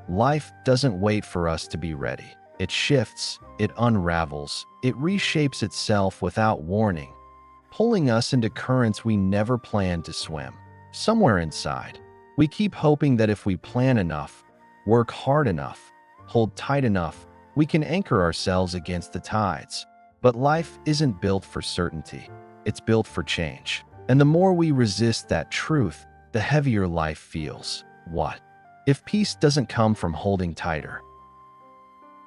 Life doesn't wait for us to be ready. It shifts, it unravels, it reshapes itself without warning, pulling us into currents we never planned to swim. Somewhere inside, we keep hoping that if we plan enough, work hard enough, hold tight enough, we can anchor ourselves against the tides. But life isn't built for certainty. It's built for change. And the more we resist that truth, the heavier life feels. What if peace doesn't come from holding tighter,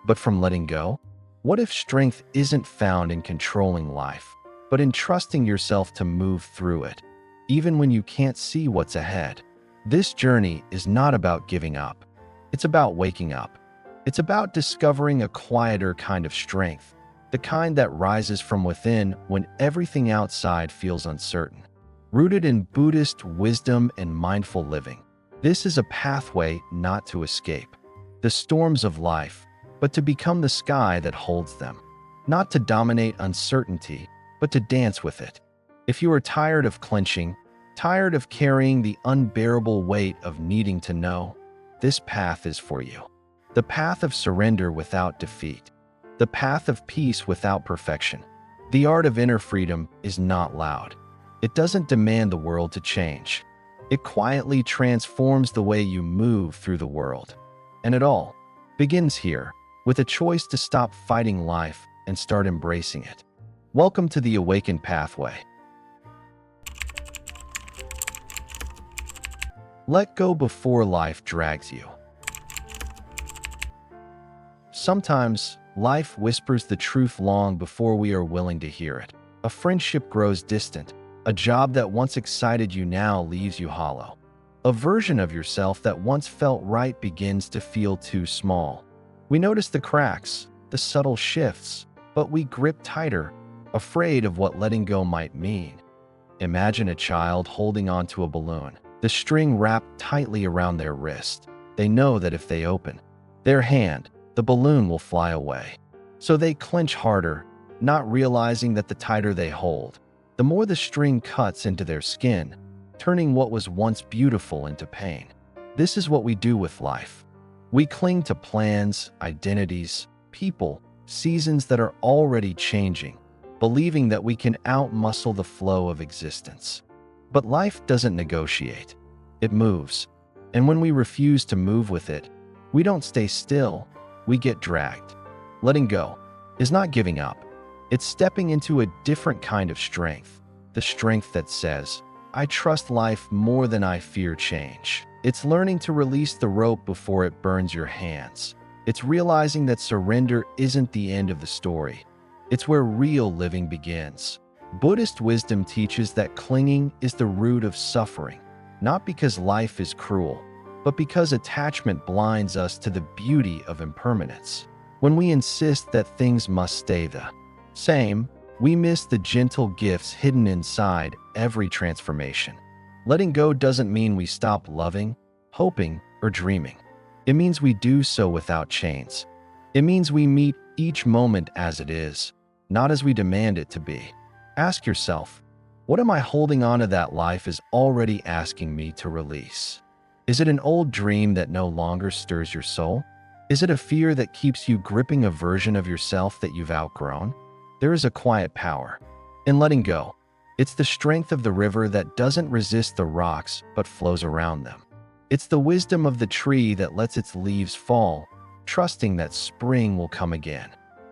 but from letting go? What if strength isn't found in controlling life, but in trusting yourself to move through it, even when you can't see what's ahead? This journey is not about giving up. It's about waking up. It's about discovering a quieter kind of strength, the kind that rises from within when everything outside feels uncertain. Rooted in Buddhist wisdom and mindful living, this is a pathway not to escape the storms of life, but to become the sky that holds them. Not to dominate uncertainty, but to dance with it. If you are tired of clenching, tired of carrying the unbearable weight of needing to know, this path is for you. The path of surrender without defeat. The path of peace without perfection. The art of inner freedom is not loud. It doesn't demand the world to change. It quietly transforms the way you move through the world. And it all begins here, with a choice to stop fighting life and start embracing it. Welcome to the Awakened Pathway. Let go before life drags you. Sometimes, life whispers the truth long before we are willing to hear it. A friendship grows distant. A job that once excited you now leaves you hollow. A version of yourself that once felt right begins to feel too small. We notice the cracks, the subtle shifts, but we grip tighter, afraid of what letting go might mean. Imagine a child holding onto a balloon, the string wrapped tightly around their wrist. They know that if they open their hand, the balloon will fly away. So they clench harder, not realizing that the tighter they hold, the more the string cuts into their skin, turning what was once beautiful into pain. This is what we do with life. We cling to plans, identities, people, seasons that are already changing, believing that we can outmuscle the flow of existence. But life doesn't negotiate. It moves. And when we refuse to move with it, we don't stay still, we get dragged. Letting go is not giving up. It's stepping into a different kind of strength, the strength that says, I trust life more than I fear change. It's learning to release the rope before it burns your hands. It's realizing that surrender isn't the end of the story. It's where real living begins. Buddhist wisdom teaches that clinging is the root of suffering, not because life is cruel, but because attachment blinds us to the beauty of impermanence. When we insist that things must stay the same, we miss the gentle gifts hidden inside every transformation. Letting go doesn't mean we stop loving, hoping, or dreaming. It means we do so without chains. It means we meet each moment as it is, not as we demand it to be. Ask yourself, what am I holding on to that life is already asking me to release? Is it an old dream that no longer stirs your soul? Is it a fear that keeps you gripping a version of yourself that you've outgrown? There is a quiet power in letting go. It's the strength of the river that doesn't resist the rocks but flows around them. It's the wisdom of the tree that lets its leaves fall, trusting that spring will come again.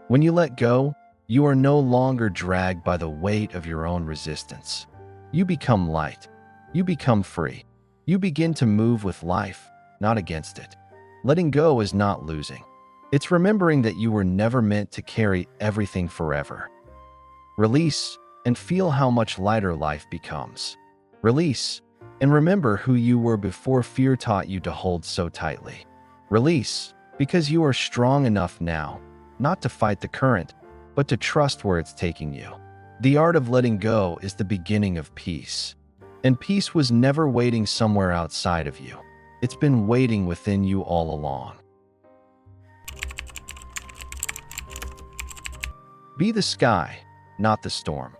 When you let go, you are no longer dragged by the weight of your own resistance. You become light. You become free. You begin to move with life, not against it. Letting go is not losing. It's remembering that you were never meant to carry everything forever. Release and feel how much lighter life becomes. Release and remember who you were before fear taught you to hold so tightly. Release because you are strong enough now, not to fight the current, but to trust where it's taking you. The art of letting go is the beginning of peace. And peace was never waiting somewhere outside of you. It's been waiting within you all along. Be the sky, not the storm.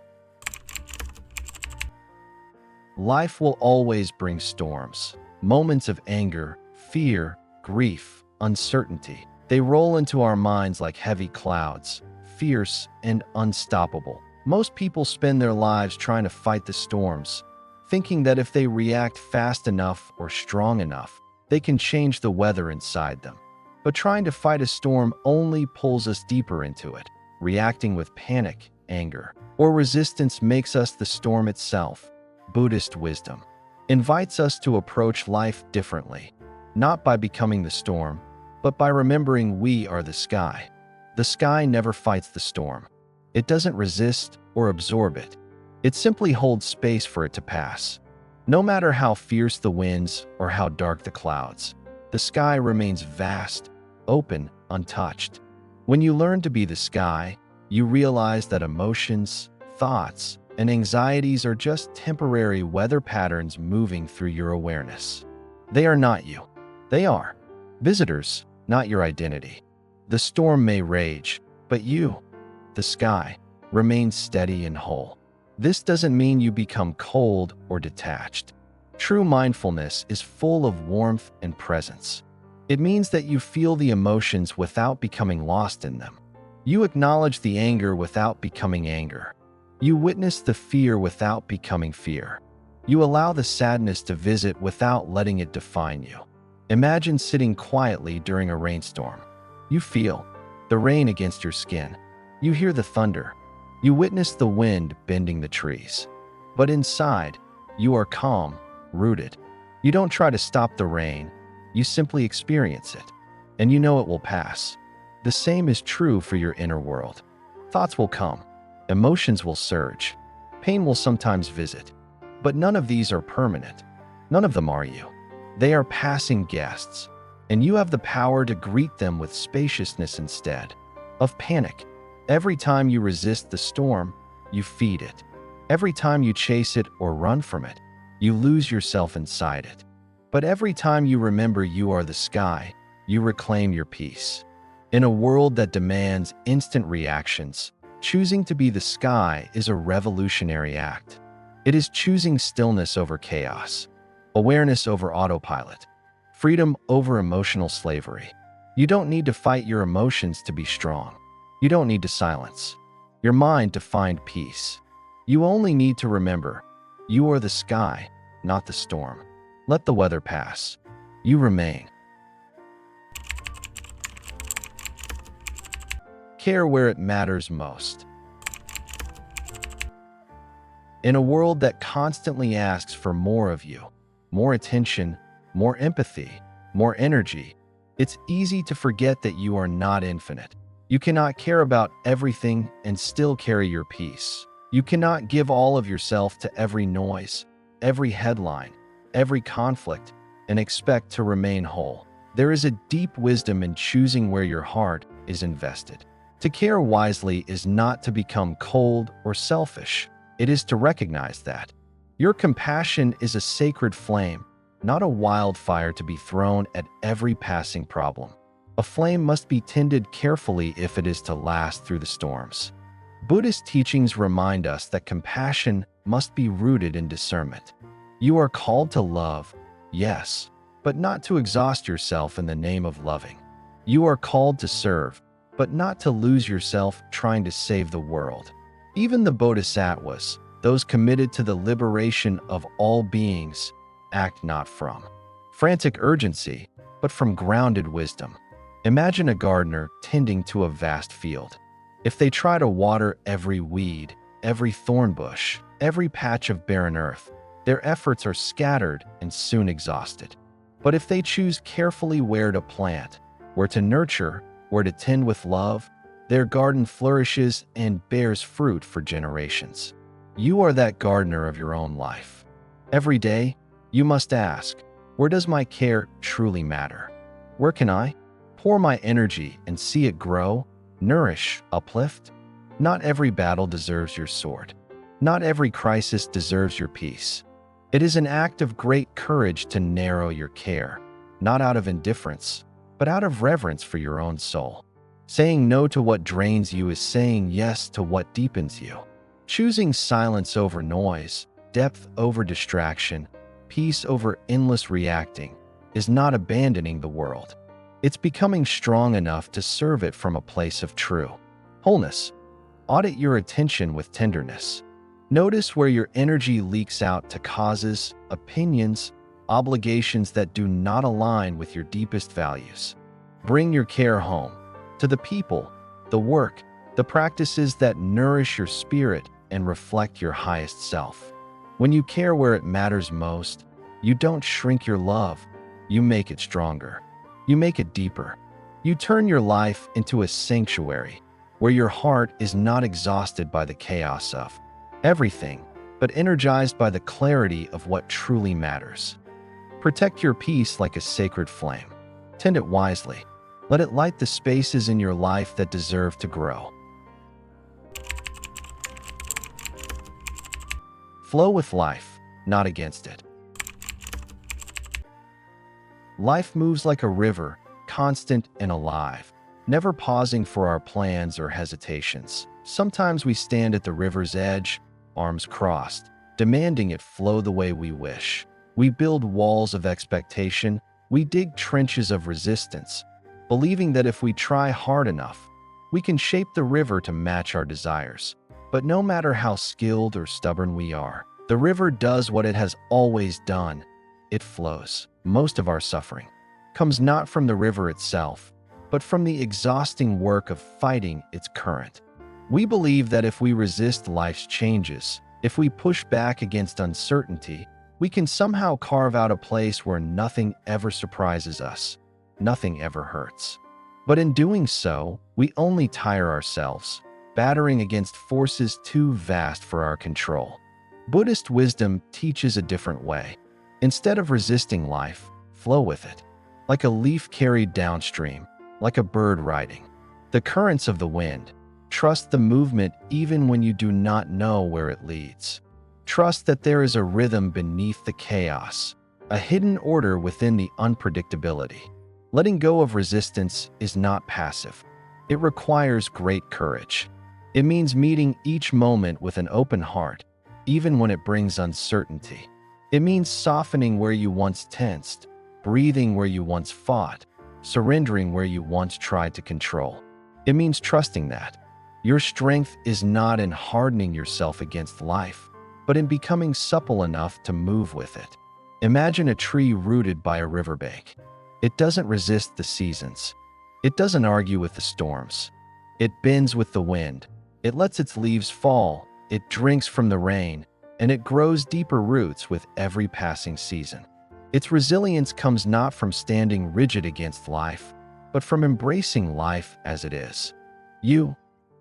Life will always bring storms, moments of anger, fear, grief, uncertainty. They roll into our minds like heavy clouds, fierce and unstoppable. Most people spend their lives trying to fight the storms, thinking that if they react fast enough or strong enough, they can change the weather inside them. But trying to fight a storm only pulls us deeper into it. Reacting with panic, anger, or resistance makes us the storm itself. Buddhist wisdom invites us to approach life differently, not by becoming the storm, but by remembering we are the sky. The sky never fights the storm. It doesn't resist or absorb it. It simply holds space for it to pass. No matter how fierce the winds or how dark the clouds, the sky remains vast, open, untouched. When you learn to be the sky, you realize that emotions, thoughts, and anxieties are just temporary weather patterns moving through your awareness. They are not you. They are visitors, not your identity. The storm may rage, but you, the sky, remain steady and whole. This doesn't mean you become cold or detached. True mindfulness is full of warmth and presence. It means that you feel the emotions without becoming lost in them. You acknowledge the anger without becoming anger. You witness the fear without becoming fear. You allow the sadness to visit without letting it define you. Imagine sitting quietly during a rainstorm. You feel the rain against your skin. You hear the thunder. You witness the wind bending the trees. But inside, you are calm, rooted. You don't try to stop the rain. You simply experience it. And you know it will pass. The same is true for your inner world. Thoughts will come. Emotions will surge. Pain will sometimes visit. But none of these are permanent. None of them are you. They are passing guests. And you have the power to greet them with spaciousness instead of panic. Every time you resist the storm, you feed it. Every time you chase it or run from it, you lose yourself inside it. But every time you remember you are the sky, you reclaim your peace. In a world that demands instant reactions, choosing to be the sky is a revolutionary act. It is choosing stillness over chaos, awareness over autopilot, freedom over emotional slavery. You don't need to fight your emotions to be strong. You don't need to silence your mind to find peace. You only need to remember, you are the sky, not the storm. Let the weather pass. You remain. Care where it matters most. In a world that constantly asks for more of you, more attention, more empathy, more energy, it's easy to forget that you are not infinite. You cannot care about everything and still carry your peace. You cannot give all of yourself to every noise, every headline, every conflict, and expect to remain whole. There is a deep wisdom in choosing where your heart is invested. To care wisely is not to become cold or selfish. It is to recognize that your compassion is a sacred flame, not a wildfire to be thrown at every passing problem. A flame must be tended carefully if it is to last through the storms. Buddhist teachings remind us that compassion must be rooted in discernment. You are called to love, yes, but not to exhaust yourself in the name of loving. You are called to serve, but not to lose yourself trying to save the world. Even the bodhisattvas, those committed to the liberation of all beings, act not from frantic urgency, but from grounded wisdom. Imagine a gardener tending to a vast field. If they try to water every weed, every thorn bush, every patch of barren earth, their efforts are scattered and soon exhausted. But if they choose carefully where to plant, where to nurture, where to tend with love, their garden flourishes and bears fruit for generations. You are that gardener of your own life. Every day, you must ask, where does my care truly matter? Where can I pour my energy and see it grow, nourish, uplift? Not every battle deserves your sword. Not every crisis deserves your peace. It is an act of great courage to narrow your care, not out of indifference, but out of reverence for your own soul. Saying no to what drains you is saying yes to what deepens you. Choosing silence over noise, depth over distraction, peace over endless reacting is not abandoning the world. It's becoming strong enough to serve it from a place of true wholeness. Audit your attention with tenderness. Notice where your energy leaks out to causes, opinions, obligations that do not align with your deepest values. Bring your care home, to the people, the work, the practices that nourish your spirit and reflect your highest self. When you care where it matters most, you don't shrink your love, you make it stronger. You make it deeper. You turn your life into a sanctuary where your heart is not exhausted by the chaos of everything, but energized by the clarity of what truly matters. Protect your peace like a sacred flame. Tend it wisely. Let it light the spaces in your life that deserve to grow. Flow with life, not against it. Life moves like a river, constant and alive, never pausing for our plans or hesitations. Sometimes we stand at the river's edge, arms crossed, demanding it flow the way we wish. We build walls of expectation, we dig trenches of resistance, believing that if we try hard enough, we can shape the river to match our desires. But no matter how skilled or stubborn we are, the river does what it has always done. It flows. Most of our suffering comes not from the river itself, but from the exhausting work of fighting its current. We believe that if we resist life's changes, if we push back against uncertainty, we can somehow carve out a place where nothing ever surprises us, nothing ever hurts. But in doing so, we only tire ourselves, battering against forces too vast for our control. Buddhist wisdom teaches a different way. Instead of resisting life, flow with it. Like a leaf carried downstream, like a bird riding the currents of the wind. Trust the movement even when you do not know where it leads. Trust that there is a rhythm beneath the chaos, a hidden order within the unpredictability. Letting go of resistance is not passive. It requires great courage. It means meeting each moment with an open heart, even when it brings uncertainty. It means softening where you once tensed, breathing where you once fought, surrendering where you once tried to control. It means trusting that your strength is not in hardening yourself against life, but in becoming supple enough to move with it. Imagine a tree rooted by a riverbank. It doesn't resist the seasons. It doesn't argue with the storms. It bends with the wind. It lets its leaves fall. It drinks from the rain, and it grows deeper roots with every passing season. Its resilience comes not from standing rigid against life, but from embracing life as it is. You,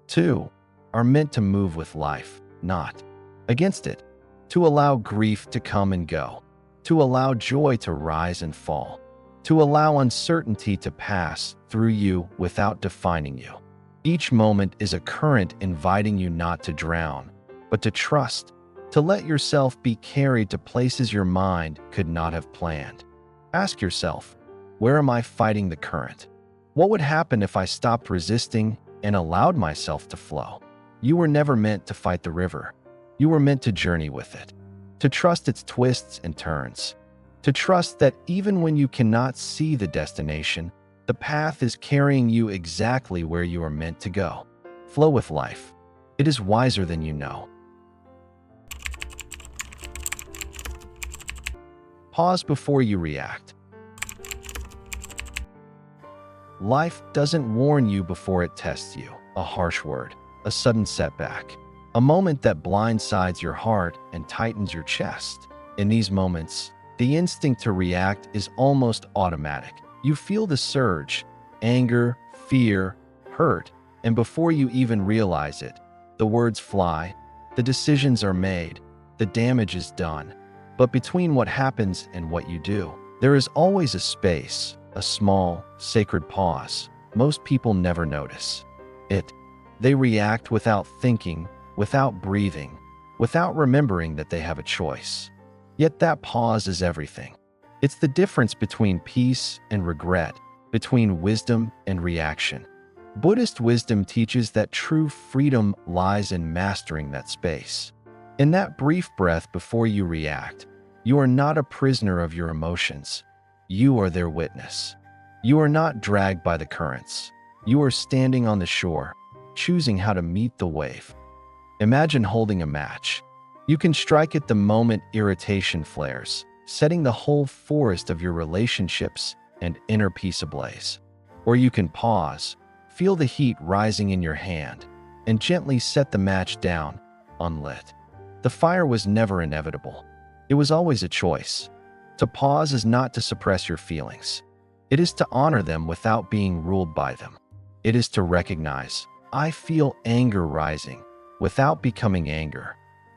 too, are meant to move with life, not against it, to allow grief to come and go, to allow joy to rise and fall, to allow uncertainty to pass through you without defining you. Each moment is a current inviting you not to drown, but to trust, to let yourself be carried to places your mind could not have planned. Ask yourself, where am I fighting the current? What would happen if I stopped resisting and allowed myself to flow? You were never meant to fight the river. You were meant to journey with it, to trust its twists and turns, to trust that even when you cannot see the destination, the path is carrying you exactly where you are meant to go. Flow with life. It is wiser than you know. Pause before you react. Life doesn't warn you before it tests you. A harsh word, a sudden setback, a moment that blindsides your heart and tightens your chest. In these moments, the instinct to react is almost automatic. You feel the surge, anger, fear, hurt, and before you even realize it, the words fly, the decisions are made, the damage is done. But between what happens and what you do, there is always a space, a small, sacred pause. Most people never notice it. They react without thinking, without breathing, without remembering that they have a choice. Yet that pause is everything. It's the difference between peace and regret, between wisdom and reaction. Buddhist wisdom teaches that true freedom lies in mastering that space. In that brief breath before you react, you are not a prisoner of your emotions. You are their witness. You are not dragged by the currents. You are standing on the shore, choosing how to meet the wave. Imagine holding a match. You can strike it the moment irritation flares, setting the whole forest of your relationships and inner peace ablaze. Or you can pause, feel the heat rising in your hand, and gently set the match down, unlit. The fire was never inevitable. It was always a choice. To pause is not to suppress your feelings. It is to honor them without being ruled by them. It is to recognize, I feel anger rising, without becoming anger.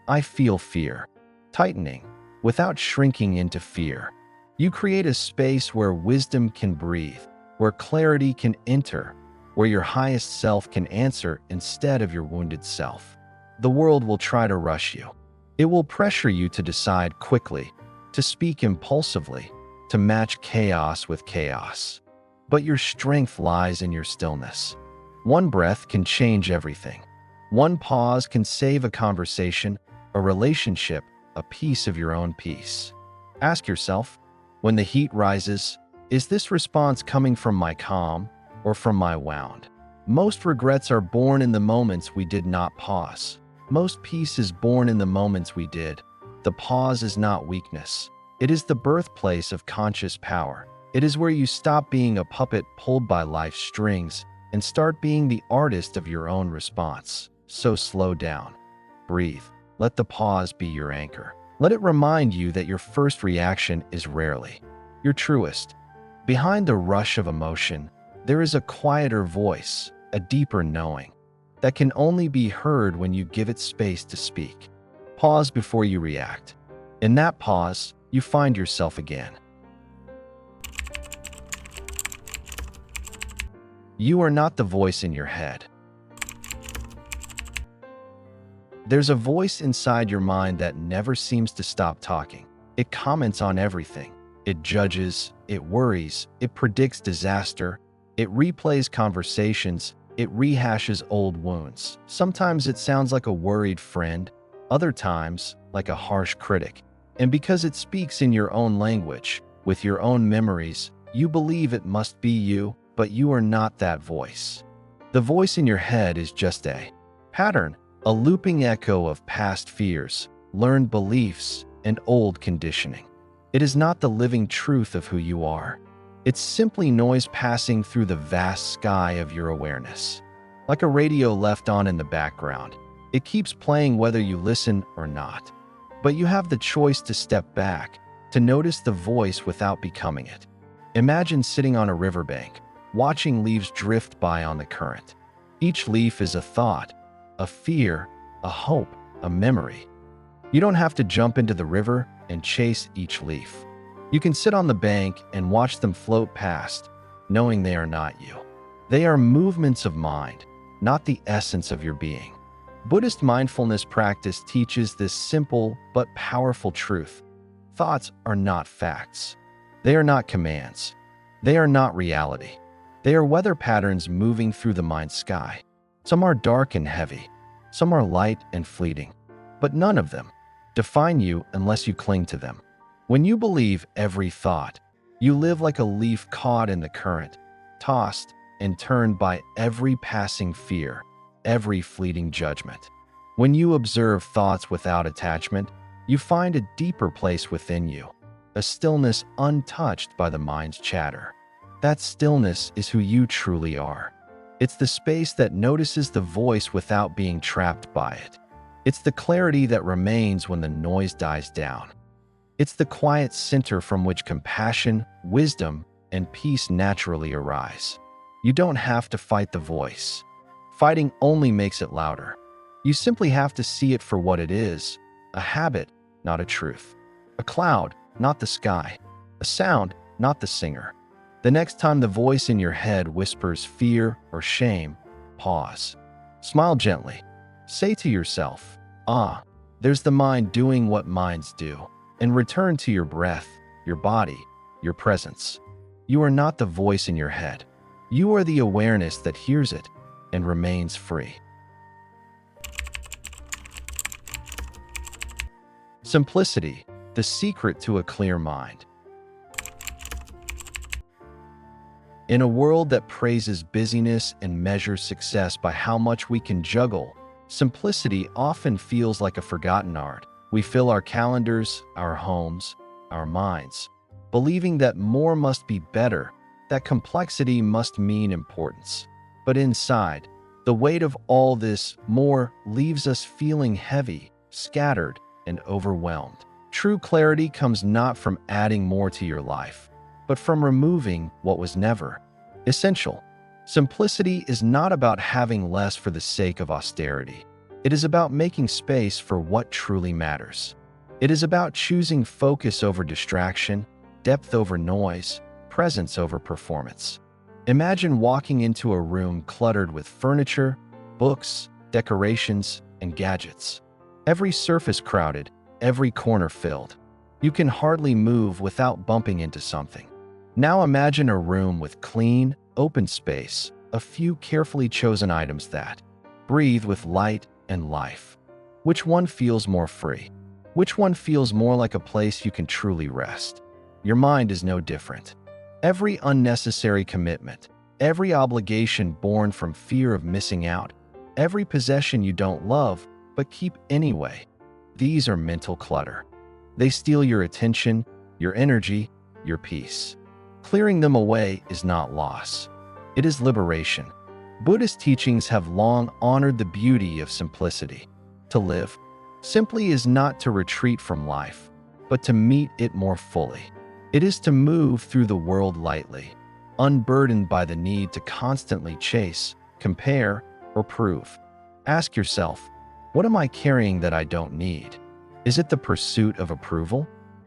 I feel fear tightening, without shrinking into fear. You create a space where wisdom can breathe, where clarity can enter, where your highest self can answer instead of your wounded self. The world will try to rush you. It will pressure you to decide quickly, to speak impulsively, to match chaos with chaos. But your strength lies in your stillness. One breath can change everything. One pause can save a conversation, a relationship, a piece of your own peace. Ask yourself, when the heat rises, is this response coming from my calm or from my wound? Most regrets are born in the moments we did not pause. Most peace is born in the moments we did. The pause is not weakness. It is the birthplace of conscious power. It is where you stop being a puppet pulled by life's strings and start being the artist of your own response. So slow down. Breathe. Let the pause be your anchor. Let it remind you that your first reaction is rarely your truest. Behind the rush of emotion, there is a quieter voice, a deeper knowing, that can only be heard when you give it space to speak. Pause before you react. In that pause, you find yourself again. You are not the voice in your head. There's a voice inside your mind that never seems to stop talking. It comments on everything. It judges, it worries, it predicts disaster, it replays conversations, it rehashes old wounds. Sometimes it sounds like a worried friend, other times like a harsh critic. And because it speaks in your own language, with your own memories, you believe it must be you, but you are not that voice. The voice in your head is just a pattern, a looping echo of past fears, learned beliefs, and old conditioning. It is not the living truth of who you are. It's simply noise passing through the vast sky of your awareness. Like a radio left on in the background, it keeps playing whether you listen or not. But you have the choice to step back, to notice the voice without becoming it. Imagine sitting on a riverbank, watching leaves drift by on the current. Each leaf is a thought, a fear, a hope, a memory. You don't have to jump into the river and chase each leaf. You can sit on the bank and watch them float past, knowing they are not you. They are movements of mind, not the essence of your being. Buddhist mindfulness practice teaches this simple but powerful truth. Thoughts are not facts. They are not commands. They are not reality. They are weather patterns moving through the mind sky. Some are dark and heavy. Some are light and fleeting. But none of them define you unless you cling to them. When you believe every thought, you live like a leaf caught in the current, tossed and turned by every passing fear, every fleeting judgment. When you observe thoughts without attachment, you find a deeper place within you, a stillness untouched by the mind's chatter. That stillness is who you truly are. It's the space that notices the voice without being trapped by it. It's the clarity that remains when the noise dies down. It's the quiet center from which compassion, wisdom, and peace naturally arise. You don't have to fight the voice. Fighting only makes it louder. You simply have to see it for what it is, a habit, not a truth. A cloud, not the sky. A sound, not the singer. The next time the voice in your head whispers fear or shame, pause. Smile gently. Say to yourself, there's the mind doing what minds do. And return to your breath, your body, your presence. You are not the voice in your head. You are the awareness that hears it and remains free. Simplicity, the secret to a clear mind. In a world that praises busyness and measures success by how much we can juggle, simplicity often feels like a forgotten art. We fill our calendars, our homes, our minds, believing that more must be better, that complexity must mean importance. But inside, the weight of all this more leaves us feeling heavy, scattered, and overwhelmed. True clarity comes not from adding more to your life, but from removing what was never essential. Simplicity is not about having less for the sake of austerity. It is about making space for what truly matters. It is about choosing focus over distraction, depth over noise, presence over performance. Imagine walking into a room cluttered with furniture, books, decorations, and gadgets. Every surface crowded, every corner filled. You can hardly move without bumping into something. Now imagine a room with clean, open space, a few carefully chosen items that breathe with light and life. Which one feels more free? Which one feels more like a place you can truly rest? Your mind is no different. Every unnecessary commitment, every obligation born from fear of missing out, every possession you don't love but keep anyway, these are mental clutter. They steal your attention, your energy, your peace. Clearing them away is not loss. It is liberation. Buddhist teachings have long honored the beauty of simplicity. To live simply is not to retreat from life, but to meet it more fully. It is to move through the world lightly, unburdened by the need to constantly chase, compare, or prove. Ask yourself, what am I carrying that I don't need? Is it the pursuit of approval?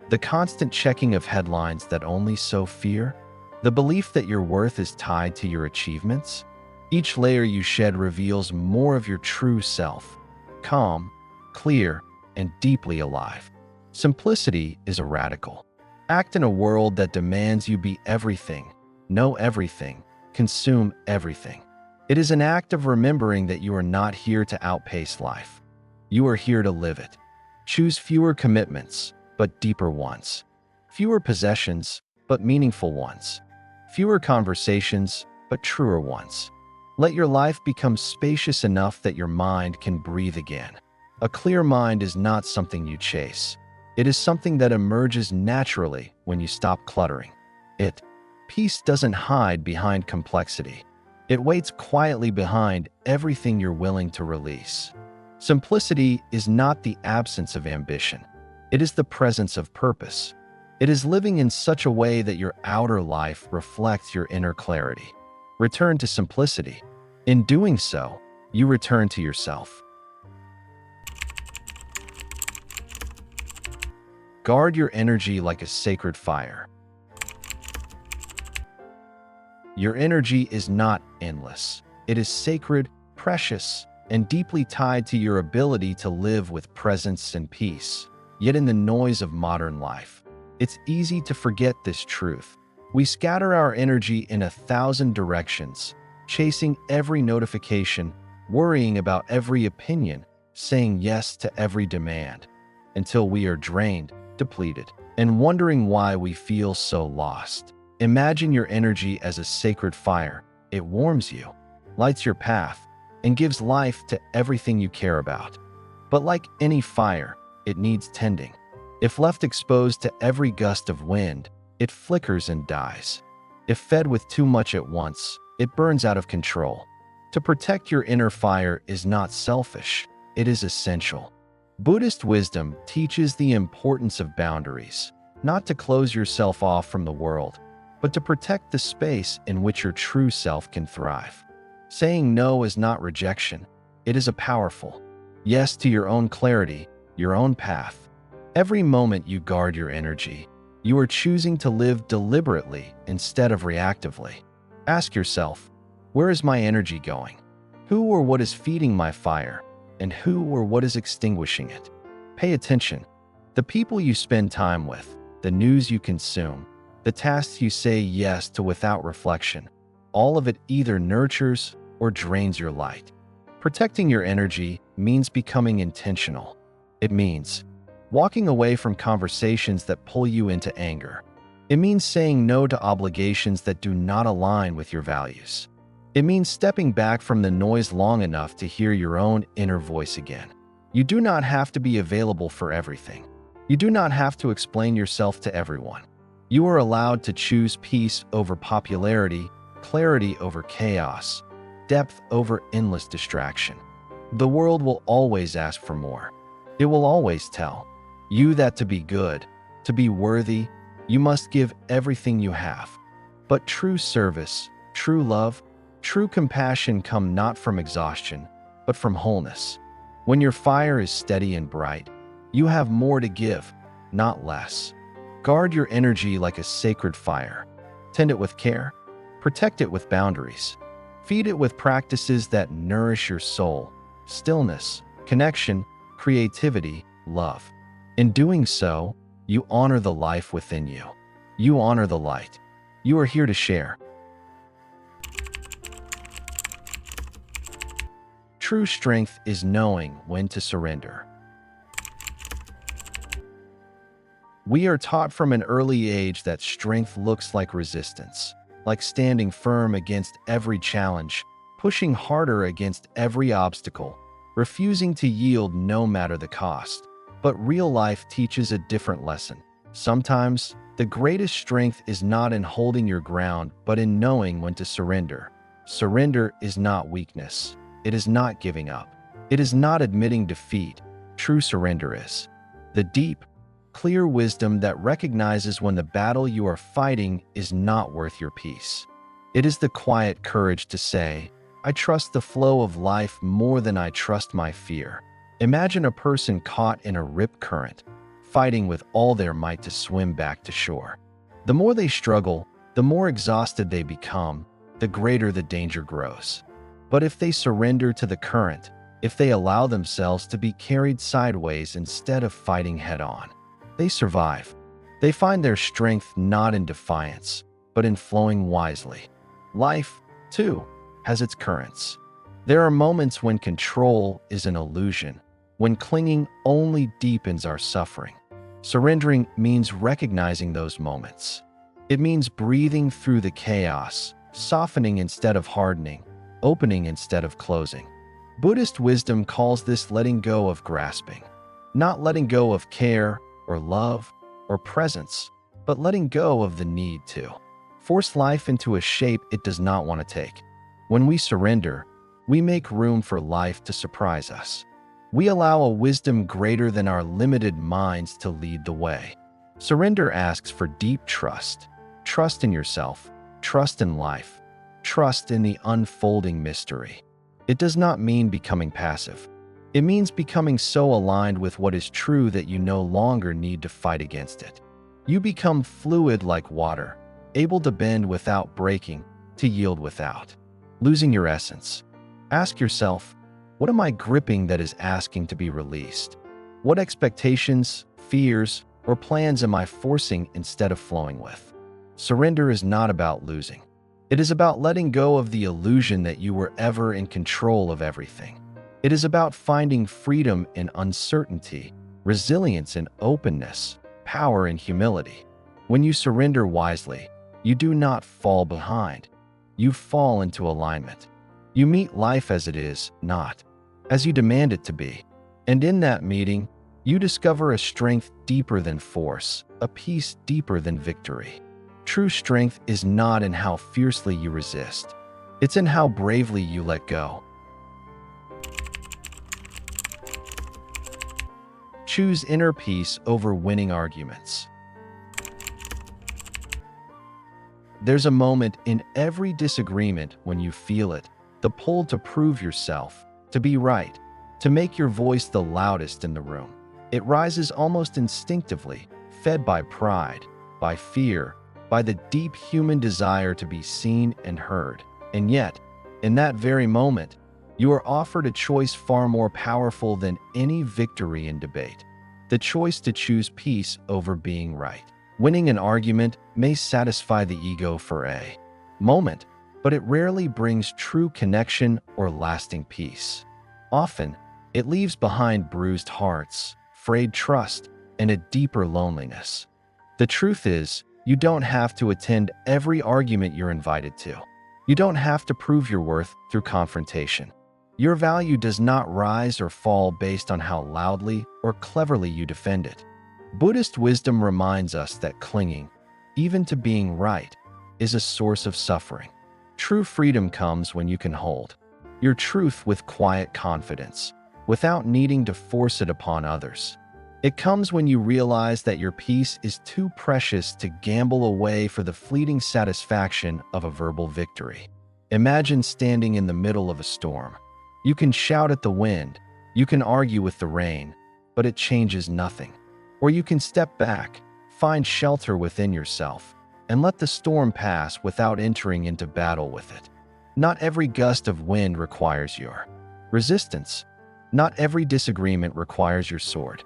The constant checking of headlines that only sow fear? The belief that your worth is tied to your achievements? Each layer you shed reveals more of your true self, calm, clear, and deeply alive. Simplicity is a radical act in a world that demands you be everything, know everything, consume everything. It is an act of remembering that you are not here to outpace life. You are here to live it. Choose fewer commitments, but deeper ones. Fewer possessions, but meaningful ones. Fewer conversations, but truer ones. Let your life become spacious enough that your mind can breathe again. A clear mind is not something you chase. It is something that emerges naturally when you stop cluttering. Peace doesn't hide behind complexity. It waits quietly behind everything you're willing to release. Simplicity is not the absence of ambition. It is the presence of purpose. It is living in such a way that your outer life reflects your inner clarity. Return to simplicity. In doing so, you return to yourself. Guard your energy like a sacred fire. Your energy is not endless. It is sacred, precious, and deeply tied to your ability to live with presence and peace. Yet in the noise of modern life, it's easy to forget this truth. We scatter our energy in 1,000 directions, chasing every notification, worrying about every opinion, saying yes to every demand, until we are drained, depleted, and wondering why we feel so lost. Imagine your energy as a sacred fire. It warms you, lights your path, and gives life to everything you care about. But like any fire, it needs tending. If left exposed to every gust of wind, it flickers and dies. If fed with too much at once, it burns out of control. To protect your inner fire is not selfish, it is essential. Buddhist wisdom teaches the importance of boundaries, not to close yourself off from the world, but to protect the space in which your true self can thrive. Saying no is not rejection, it is a powerful yes to your own clarity, your own path. Every moment you guard your energy, you are choosing to live deliberately instead of reactively. Ask yourself, where is my energy going? Who or what is feeding my fire? And who or what is extinguishing it? Pay attention. The people you spend time with, the news you consume, the tasks you say yes to without reflection, all of it either nurtures or drains your light. Protecting your energy means becoming intentional. It means walking away from conversations that pull you into anger, It means saying no to obligations that do not align with your values. It means stepping back from the noise long enough to hear your own inner voice again. You do not have to be available for everything. You do not have to explain yourself to everyone. You are allowed to choose peace over popularity, clarity over chaos, depth over endless distraction. The world will always ask for more. It will always tell you that to be good, to be worthy, you must give everything you have. But true service, true love, true compassion come not from exhaustion, but from wholeness. When your fire is steady and bright, you have more to give, not less. Guard your energy like a sacred fire. Tend it with care. Protect it with boundaries. Feed it with practices that nourish your soul, stillness, connection, creativity, love. In doing so, you honor the life within you. You honor the light. You are here to share. True strength is knowing when to surrender. We are taught from an early age that strength looks like resistance, like standing firm against every challenge, pushing harder against every obstacle, refusing to yield no matter the cost. But real life teaches a different lesson. Sometimes, the greatest strength is not in holding your ground, but in knowing when to surrender. Surrender is not weakness. It is not giving up. It is not admitting defeat. True surrender is the deep, clear wisdom that recognizes when the battle you are fighting is not worth your peace. It is the quiet courage to say, I trust the flow of life more than I trust my fear. Imagine a person caught in a rip current, fighting with all their might to swim back to shore. The more they struggle, the more exhausted they become, the greater the danger grows. But if they surrender to the current, if they allow themselves to be carried sideways instead of fighting head-on, they survive. They find their strength not in defiance, but in flowing wisely. Life, too, has its currents. There are moments when control is an illusion, when clinging only deepens our suffering. Surrendering means recognizing those moments. It means breathing through the chaos, softening instead of hardening, opening instead of closing. Buddhist wisdom calls this letting go of grasping. Not letting go of care or love or presence, but letting go of the need to force life into a shape it does not want to take. When we surrender, we make room for life to surprise us. We allow a wisdom greater than our limited minds to lead the way. Surrender asks for deep trust. Trust in yourself, trust in life, trust in the unfolding mystery. It does not mean becoming passive. It means becoming so aligned with what is true that you no longer need to fight against it. You become fluid like water, able to bend without breaking, to yield without losing your essence. Ask yourself, what am I gripping that is asking to be released? What expectations, fears, or plans am I forcing instead of flowing with? Surrender is not about losing. It is about letting go of the illusion that you were ever in control of everything. It is about finding freedom in uncertainty, resilience in openness, power in humility. When you surrender wisely, you do not fall behind. You fall into alignment. You meet life as it is, not as you demand it to be. And in that meeting, you discover a strength deeper than force, a peace deeper than victory. True strength is not in how fiercely you resist. It's in how bravely you let go. Choose inner peace over winning arguments. There's a moment in every disagreement when you feel it, the pull to prove yourself, to be right, to make your voice the loudest in the room. It rises almost instinctively, fed by pride, by fear, by the deep human desire to be seen and heard. And yet, in that very moment, you are offered a choice far more powerful than any victory in debate. The choice to choose peace over being right. Winning an argument may satisfy the ego for a moment, but it rarely brings true connection or lasting peace. Often, it leaves behind bruised hearts, frayed trust, and a deeper loneliness. The truth is, You don't have to attend every argument you're invited to. You don't have to prove your worth through confrontation. Your value does not rise or fall based on how loudly or cleverly you defend it. Buddhist wisdom reminds us that clinging, even to being right, is a source of suffering. True freedom comes when you can hold your truth with quiet confidence, without needing to force it upon others. It comes when you realize that your peace is too precious to gamble away for the fleeting satisfaction of a verbal victory. Imagine standing in the middle of a storm. You can shout at the wind, you can argue with the rain, but it changes nothing. Or you can step back, find shelter within yourself, and let the storm pass without entering into battle with it. Not every gust of wind requires your resistance. Not every disagreement requires your sword.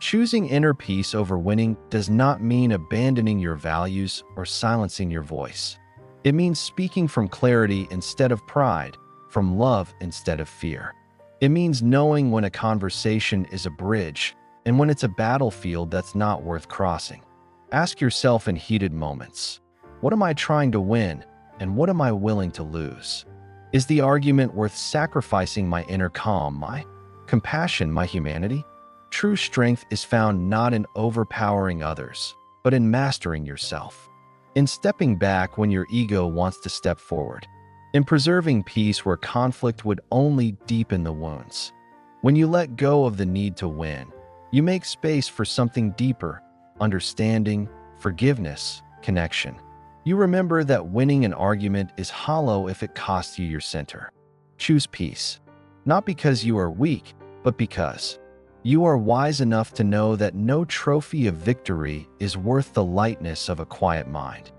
Choosing inner peace over winning does not mean abandoning your values or silencing your voice. It means speaking from clarity instead of pride, from love instead of fear. It means knowing when a conversation is a bridge and when it's a battlefield that's not worth crossing. Ask yourself in heated moments, what am I trying to win and what am I willing to lose? Is the argument worth sacrificing my inner calm, my compassion, my humanity? True strength is found not in overpowering others, but in mastering yourself. In stepping back when your ego wants to step forward. In preserving peace where conflict would only deepen the wounds. When you let go of the need to win, you make space for something deeper, understanding, forgiveness, connection. You remember that winning an argument is hollow if it costs you your center. Choose peace, not because you are weak, but because you are wise enough to know that no trophy of victory is worth the lightness of a quiet mind.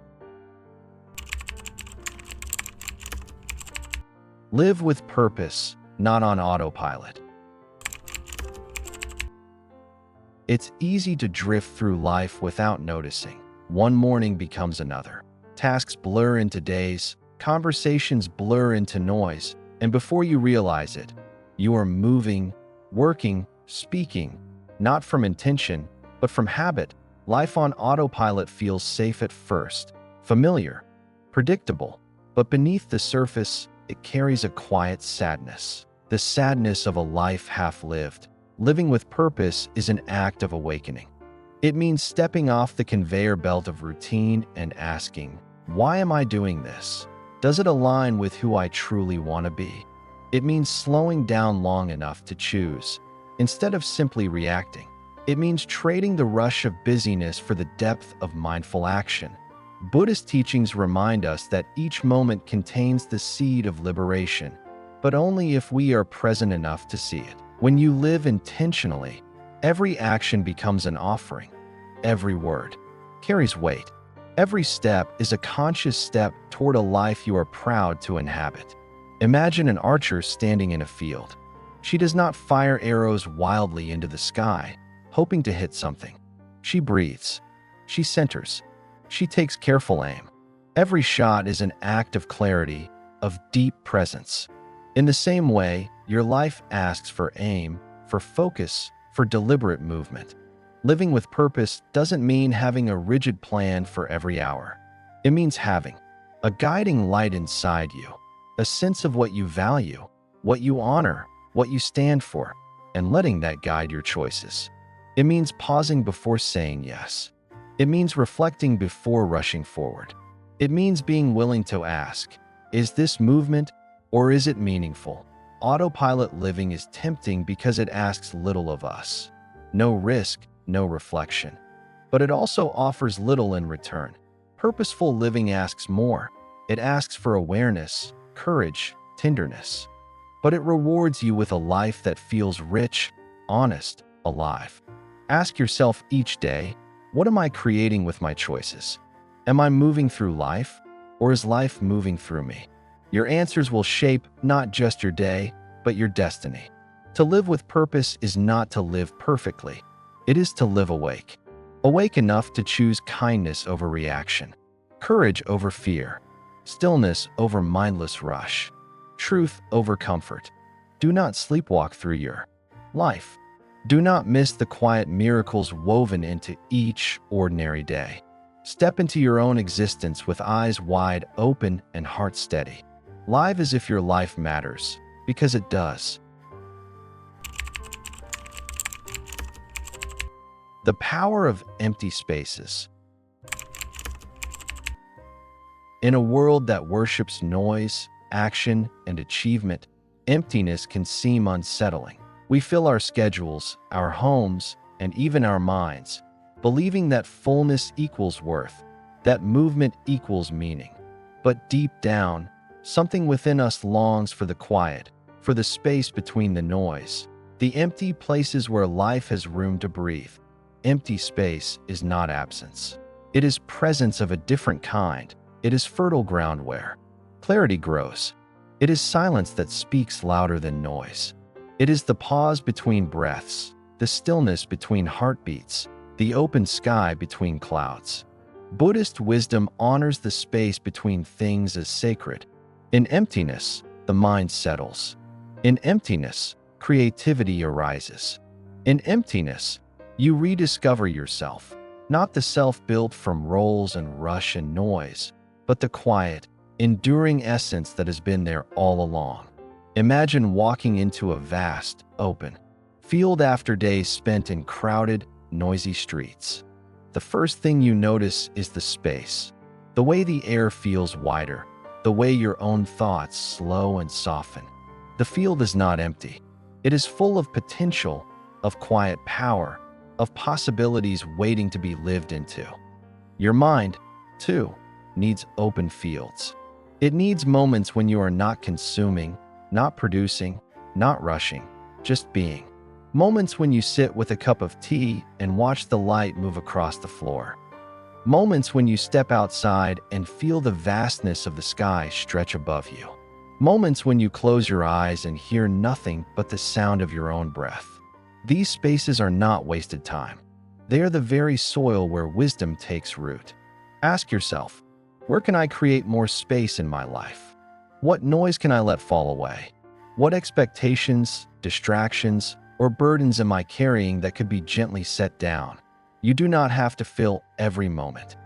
Live with purpose, not on autopilot. It's easy to drift through life without noticing. One morning becomes another. Tasks blur into days, conversations blur into noise, and before you realize it, you are moving, working, speaking, not from intention, but from habit. Life on autopilot feels safe at first, familiar, predictable, but beneath the surface, it carries a quiet sadness. The sadness of a life half-lived. Living with purpose is an act of awakening. It means stepping off the conveyor belt of routine and asking, why am I doing this? Does it align with who I truly want to be? It means slowing down long enough to choose, instead of simply reacting. It means trading the rush of busyness for the depth of mindful action. Buddhist teachings remind us that each moment contains the seed of liberation, but only if we are present enough to see it. When you live intentionally, every action becomes an offering. Every word carries weight. Every step is a conscious step toward a life you are proud to inhabit. Imagine an archer standing in a field. She does not fire arrows wildly into the sky, hoping to hit something. She breathes. She centers. She takes careful aim. Every shot is an act of clarity, of deep presence. In the same way, your life asks for aim, for focus, for deliberate movement. Living with purpose doesn't mean having a rigid plan for every hour. It means having a guiding light inside you, a sense of what you value, what you honor, what you stand for, and letting that guide your choices. It means pausing before saying yes. It means reflecting before rushing forward. It means being willing to ask, is this movement or is it meaningful? Autopilot living is tempting because it asks little of us. No risk, no reflection. But it also offers little in return. Purposeful living asks more. It asks for awareness, courage, tenderness. But it rewards you with a life that feels rich, honest, alive. Ask yourself each day, what am I creating with my choices? Am I moving through life, or is life moving through me? Your answers will shape not just your day, but your destiny. To live with purpose is not to live perfectly. It is to live awake. Awake enough to choose kindness over reaction, courage over fear, stillness over mindless rush, truth over comfort. Do not sleepwalk through your life. Do not miss the quiet miracles woven into each ordinary day. Step into your own existence with eyes wide open and heart steady. Live as if your life matters, because it does. The power of empty spaces. In a world that worships noise, action, and achievement, emptiness can seem unsettling. We fill our schedules, our homes, and even our minds, believing that fullness equals worth, that movement equals meaning. But deep down, something within us longs for the quiet, for the space between the noise, the empty places where life has room to breathe. Empty space is not absence. It is presence of a different kind. It is fertile ground where clarity grows. It is silence that speaks louder than noise. It is the pause between breaths, the stillness between heartbeats, the open sky between clouds. Buddhist wisdom honors the space between things as sacred. In emptiness, the mind settles. In emptiness, creativity arises. In emptiness, you rediscover yourself, not the self built from roles and rush and noise, but the quiet, enduring essence that has been there all along. Imagine walking into a vast, open field after days spent in crowded, noisy streets. The first thing you notice is the space, the way the air feels wider, the way your own thoughts slow and soften. The field is not empty. It is full of potential, of quiet power, of possibilities waiting to be lived into. Your mind, too, needs open fields. It needs moments when you are not consuming, not producing, not rushing, just being. Moments when you sit with a cup of tea and watch the light move across the floor. Moments when you step outside and feel the vastness of the sky stretch above you. Moments when you close your eyes and hear nothing but the sound of your own breath. These spaces are not wasted time. They are the very soil where wisdom takes root. Ask yourself, where can I create more space in my life? What noise can I let fall away? What expectations, distractions, or burdens am I carrying that could be gently set down? You do not have to fill every moment.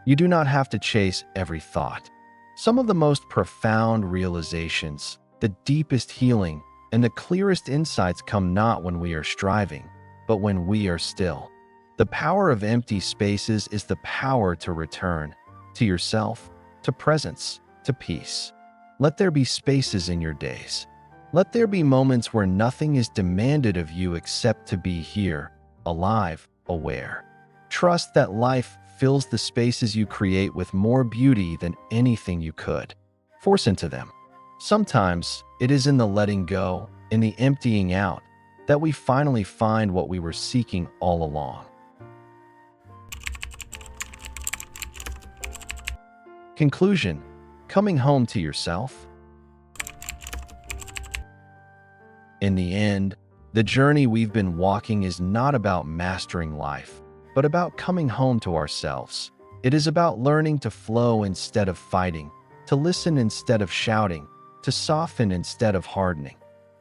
You do not have to chase every thought. Some of the most profound realizations, the deepest healing, and the clearest insights come not when we are striving, but when we are still. The power of empty spaces is the power to return to yourself, to presence, to peace. Let there be spaces in your days. Let there be moments where nothing is demanded of you except to be here, alive, aware. Trust that life fills the spaces you create with more beauty than anything you could force into them. Sometimes it is in the letting go, in the emptying out, that we finally find what we were seeking all along. Conclusion: coming home to yourself. In the end, the journey we've been walking is not about mastering life, but about coming home to ourselves. It is about learning to flow instead of fighting, to listen instead of shouting, to soften instead of hardening.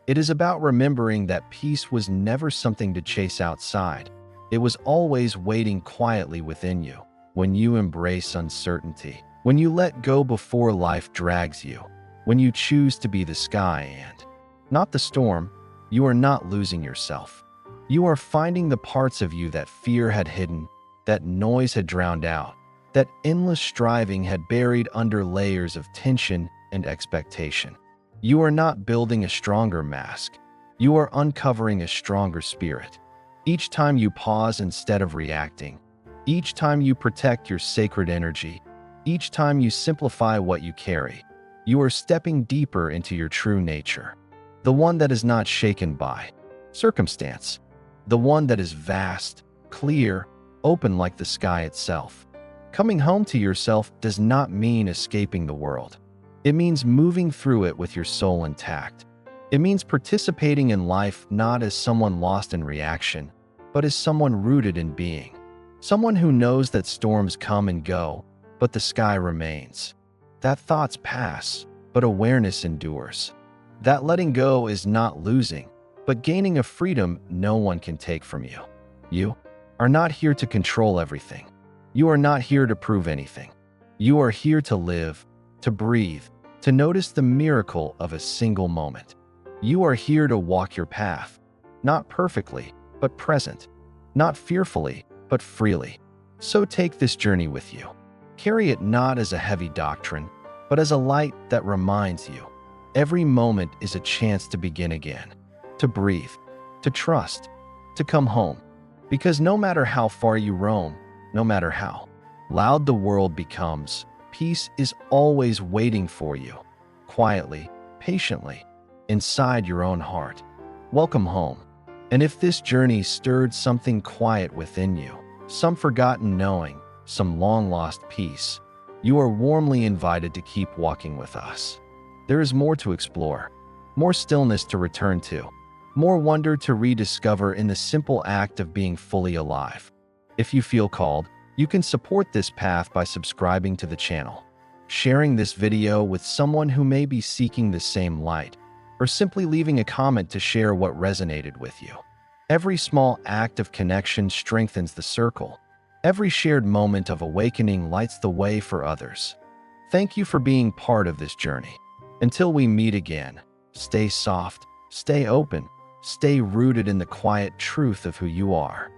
It is about remembering that peace was never something to chase outside. It was always waiting quietly within you. When you embrace uncertainty, when you let go before life drags you, when you choose to be the sky and not the storm, you are not losing yourself. You are finding the parts of you that fear had hidden, that noise had drowned out, that endless striving had buried under layers of tension and expectation. You are not building a stronger mask. You are uncovering a stronger spirit. Each time you pause instead of reacting, each time you protect your sacred energy, each time you simplify what you carry, you are stepping deeper into your true nature. The one that is not shaken by circumstance. The one that is vast, clear, open like the sky itself. Coming home to yourself does not mean escaping the world. It means moving through it with your soul intact. It means participating in life not as someone lost in reaction, but as someone rooted in being. Someone who knows that storms come and go, but the sky remains. That thoughts pass, but awareness endures. That letting go is not losing, but gaining a freedom no one can take from you. You are not here to control everything. You are not here to prove anything. You are here to live, to breathe, to notice the miracle of a single moment. You are here to walk your path, not perfectly, but present, not fearfully, but freely. So take this journey with you. Carry it not as a heavy doctrine, but as a light that reminds you every moment is a chance to begin again, to breathe, to trust, to come home. Because no matter how far you roam, no matter how loud the world becomes, peace is always waiting for you, quietly, patiently, inside your own heart. Welcome home. And if this journey stirred something quiet within you, some forgotten knowing, some long-lost peace, you are warmly invited to keep walking with us. There is more to explore, more stillness to return to, more wonder to rediscover in the simple act of being fully alive. If you feel called, you can support this path by subscribing to the channel, sharing this video with someone who may be seeking the same light, or simply leaving a comment to share what resonated with you. Every small act of connection strengthens the circle. Every shared moment of awakening lights the way for others. Thank you for being part of this journey. Until we meet again, stay soft, stay open, stay rooted in the quiet truth of who you are.